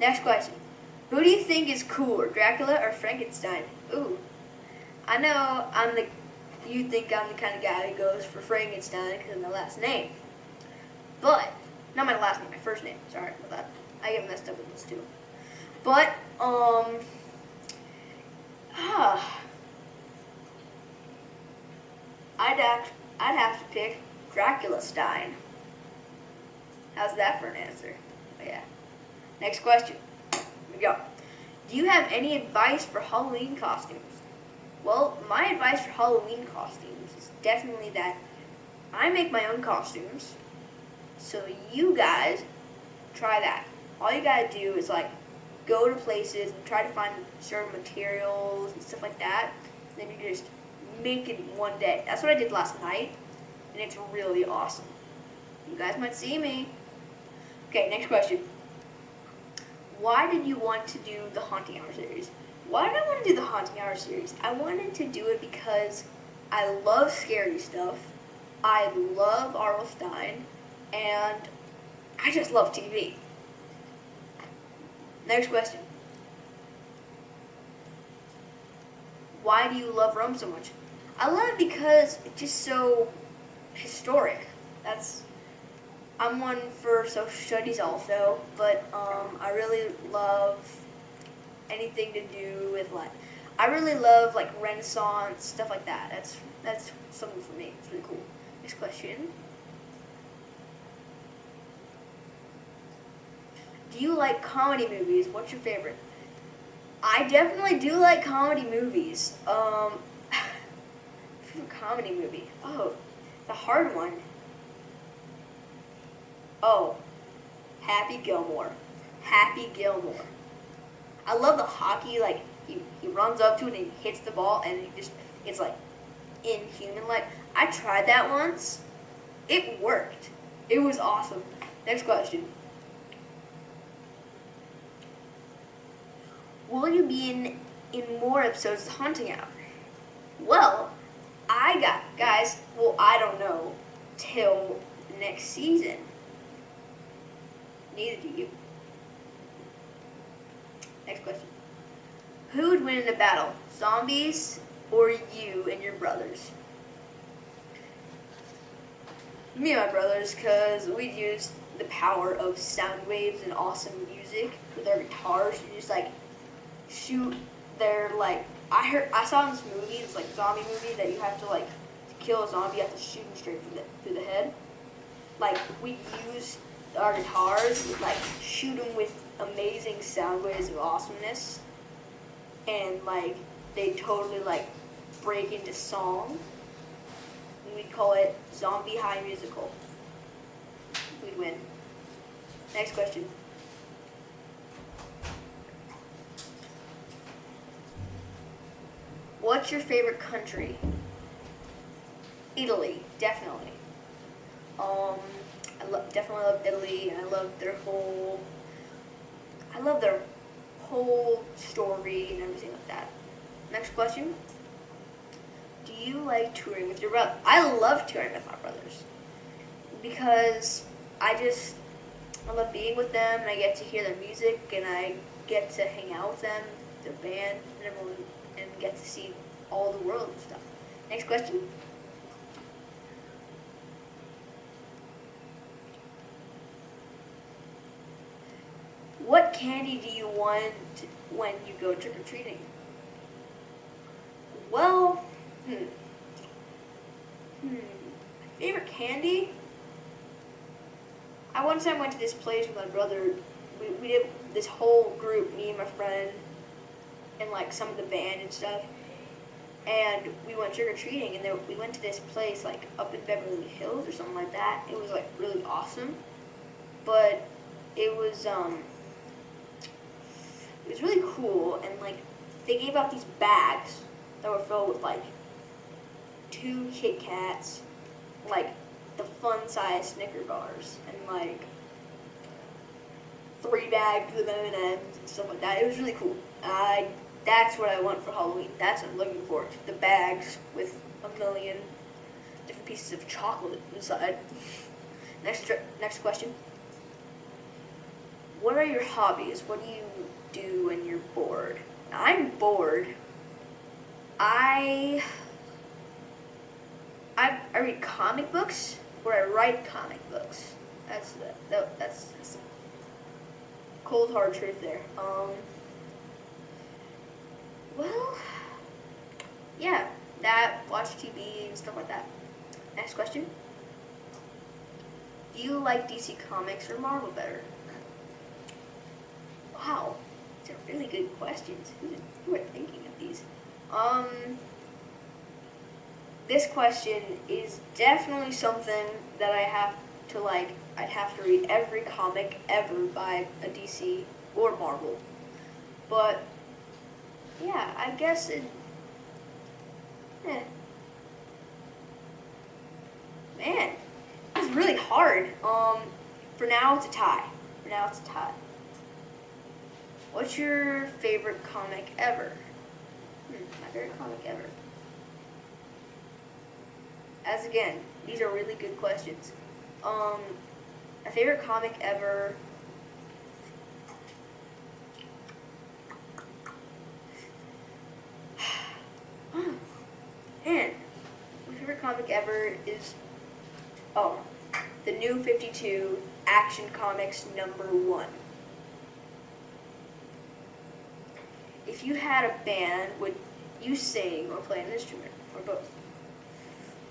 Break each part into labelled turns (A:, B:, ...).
A: Next question. Who do you think is cooler, Dracula or Frankenstein? Ooh. I know you think I'm the kind of guy who goes for Frankenstein because of my last name. But, not my last name, my first name. Sorry about that. I get messed up with this too. But, I'd have to pick Dracula Stein. How's that for an answer? Oh, yeah. Next question. Here we go. Do you have any advice for Halloween costumes? Well, my advice for Halloween costumes is definitely that I make my own costumes. So you guys try that. All you gotta do is like go to places and try to find certain materials and stuff like that. Then you just make it in one day. That's what I did last night, and it's really awesome. You guys might see me. Okay, next question. Why did you want to do the Haunting Hour series? Why did I want to do the Haunting Hour series? I wanted to do it because I love scary stuff. I love R.L. Stine, and I just love TV. Next question. Why do you love Rome so much? I love it because it's just so historic. I'm one for social studies also, but I really love anything to do with I really love Renaissance stuff like that. That's something for me. It's really cool. Next question. Do you like comedy movies? What's your favorite? I definitely do like comedy movies. Favorite comedy movie? Oh, the hard one. Oh, Happy Gilmore. Happy Gilmore. I love the hockey, he runs up to it and he hits the ball and it's inhuman. I tried that once. It worked. It was awesome. Next question. Will you be in more episodes of Haunting Hour? Well, I don't know till next season. Neither do you. Next question. Who would win in a battle? Zombies or you and your brothers? Me and my brothers, because we'd use the power of sound waves and awesome music with our guitars. You just shoot their I saw in this movie, this zombie movie, that you have to kill a zombie, you have to shoot him straight through the head. We use our guitars, shoot them with amazing sound waves of awesomeness, and they totally break into song. And we'd call it Zombie High Musical. We'd win. Next question. What's your favorite country? Italy, definitely. Definitely love Italy, and I love their whole story and everything like that. Next question. Do you like touring with your brother? I love touring with my brothers because I love being with them, and I get to hear their music, and I get to hang out with them, their band, and everyone, and get to see all the world and stuff. Next question. What candy do you want when you go trick-or-treating? Well, my favorite candy? I one time went to this place with my brother. We did this whole group, me and my friend, and some of the band and stuff. And we went trick-or-treating, and then we went to this place up in Beverly Hills or something like that. It was really awesome, but it was really cool, and they gave out these bags that were filled with 2 Kit Kats, the fun-size Snicker bars, and 3 bags of M&Ms and stuff like that. It was really cool. That's what I want for Halloween. That's what I'm looking forward to. The bags with a million different pieces of chocolate inside. Next question. what are your hobbies? What do you do when you're bored? I'm bored. I read comic books, or I write comic books. That's the cold hard truth there. Well, yeah, that, watch TV and stuff like that. Next question. Do you like DC Comics or Marvel better? Wow, these are really good questions. Who are thinking of these? This question is definitely something that I have to like. I'd have to read every comic ever by a DC or Marvel. But yeah, I guess it. Man, it's really hard. For now it's a tie. What's your favorite comic ever? My favorite comic ever. As again, these are really good questions. My favorite comic ever. Man, my favorite comic ever is the New 52 Action Comics #1. If you had a band, would you sing or play an instrument, or both?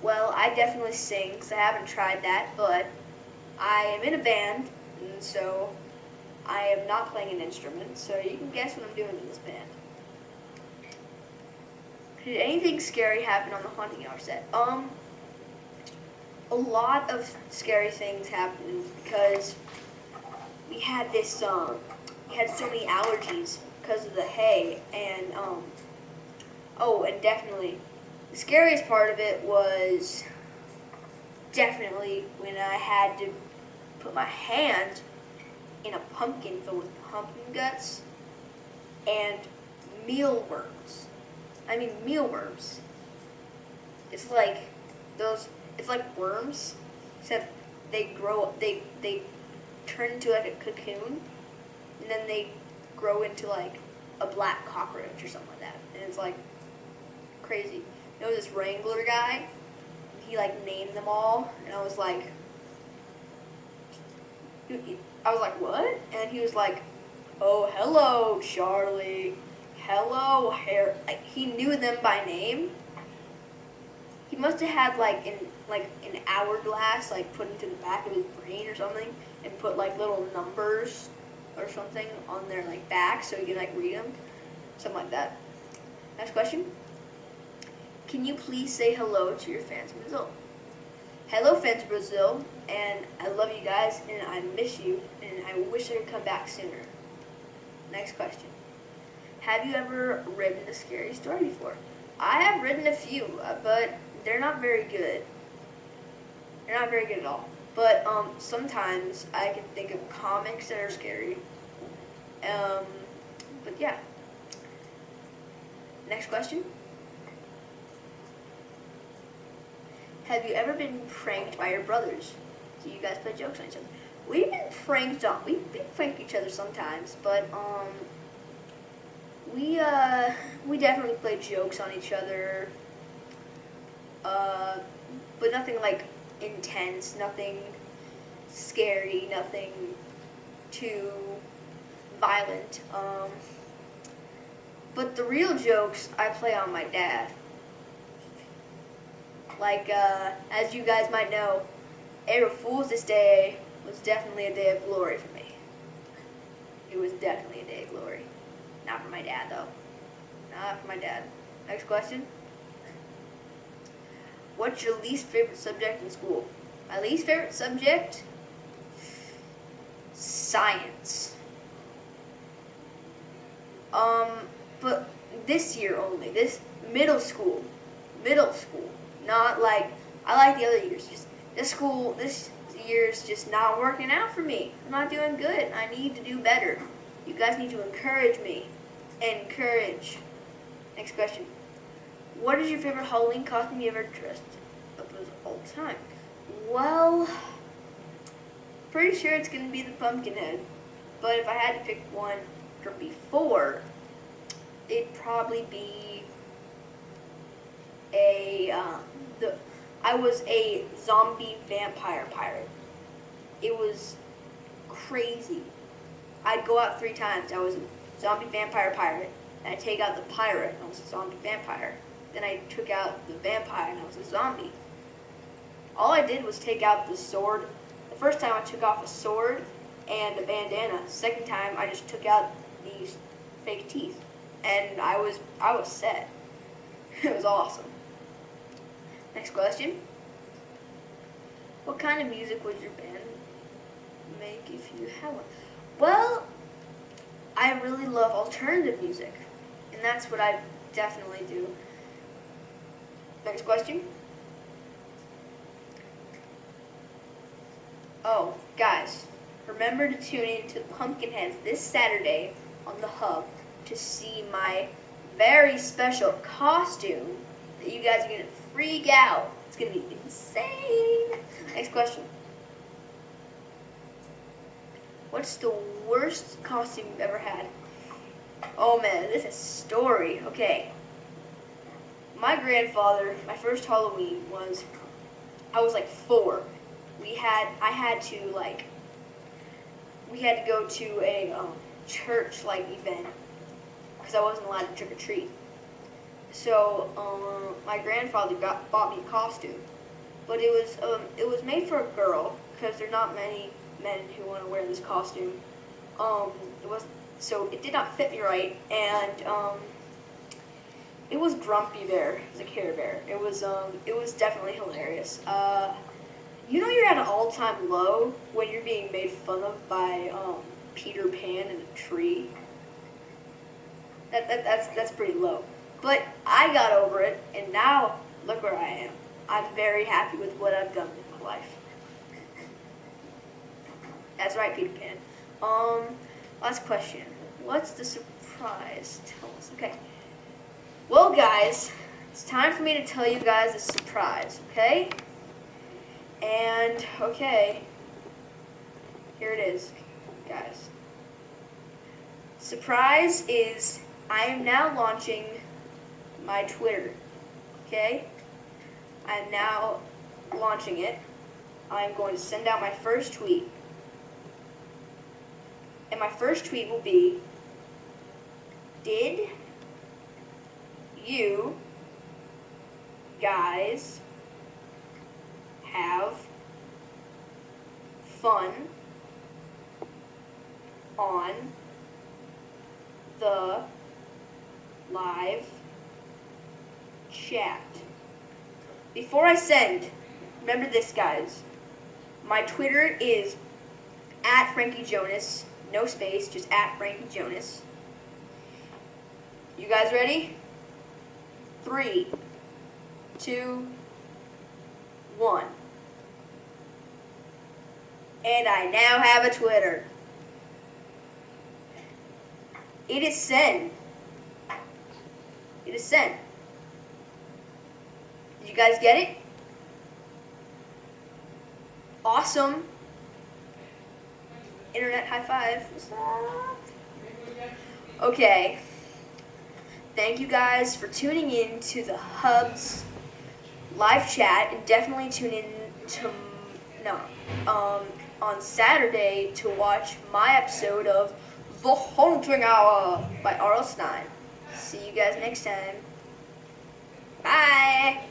A: Well, I definitely sing, because I haven't tried that, but I am in a band, and so I am not playing an instrument, so you can guess what I'm doing in this band. Did anything scary happen on the Haunting Hour set? A lot of scary things happened because we had this, we had so many allergies because of the hay, and, and definitely, the scariest part of it was definitely when I had to put my hand in a pumpkin filled with pumpkin guts and mealworms. Mealworms. It's like it's like worms, except they turn into like a cocoon, and then they grow into like a black cockroach or something like that. And it's like crazy. You know this Wrangler guy? He like named them all, and I was like, what? And he was like, oh, hello, Charlie. Hello, Harry. Like, he knew them by name. He must have had like an hourglass like put into the back of his brain or something, and put like little numbers or something on their like back so you can like read them, something like that. Next question. Can you please say hello to your fans in Brazil? Hello, fans of Brazil, and I love you guys, and I miss you, and I wish I could come back sooner. Next question. Have you ever written a scary story before? I have written a few, but they're not very good. They're not very good at all. But sometimes I can think of comics that are scary. But yeah. Next question. Have you ever been pranked by your brothers? Do you guys play jokes on each other? We've been pranked each other sometimes, but we definitely play jokes on each other. But nothing like intense, nothing scary, nothing too violent. But the real jokes I play on my dad. Like, as you guys might know, April Fool's Day was definitely a day of glory for me. It was definitely a day of glory. Not for my dad, though. Not for my dad. Next question. What's your least favorite subject in school? My least favorite subject? Science. But this year only. This middle school. Not like, I like the other years. Just this year's just not working out for me. I'm not doing good. I need to do better. You guys need to encourage me. Encourage. Next question. What is your favorite Halloween costume you ever dressed up as all the time? Well, pretty sure it's going to be the pumpkin head. But if I had to pick one from before, it'd probably be I was a zombie vampire pirate. It was crazy. I'd go out 3 times. I was a zombie vampire pirate. Then I'd take out the pirate, and I was a zombie vampire. Then I took out the vampire, and I was a zombie. All I did was take out the sword. The first time I took off a sword and a bandana. Second time I just took out these fake teeth, and I was set. It was awesome. Next question. What kind of music would your band make if you had one? Well, I really love alternative music, and that's what I definitely do. Next question. Oh, guys, remember to tune in to Pumpkinheads this Saturday on the Hub to see my very special costume that you guys are going to freak out. It's going to be insane. Next question. What's the worst costume you've ever had? Oh man, this is a story. Okay. My grandfather, my first Halloween was, I was like 4. I had to go to a church event because I wasn't allowed to trick or treat. So my grandfather bought me a costume, but it was made for a girl because there are not many men who want to wear this costume. It did not fit me right, and it was Grumpy Bear. It was a Care Bear. It was definitely hilarious. You know you're at an all-time low when you're being made fun of by Peter Pan in a tree. That's pretty low. But I got over it, and now look where I am. I'm very happy with what I've done in my life. That's right, Peter Pan. Last question. What's the surprise? Tell us. Okay. Well, guys, it's time for me to tell you guys a surprise, okay? And, okay, here it is, guys. Surprise is I am now launching my Twitter, okay? I am now launching it. I am going to send out my first tweet. And my first tweet will be, did you guys have fun on the live chat? Before I send, remember this, guys. My Twitter is @FrankieJonas. No space, just @FrankieJonas. You guys ready? 3, 2, 1. And I now have a Twitter. It is sent. It is sent. Did you guys get it? Awesome. Internet high five. What's up? Okay. Thank you guys for tuning in to the Hub's live chat, and definitely tune in on Saturday to watch my episode of The Haunting Hour by R.L. Stein. See you guys next time. Bye.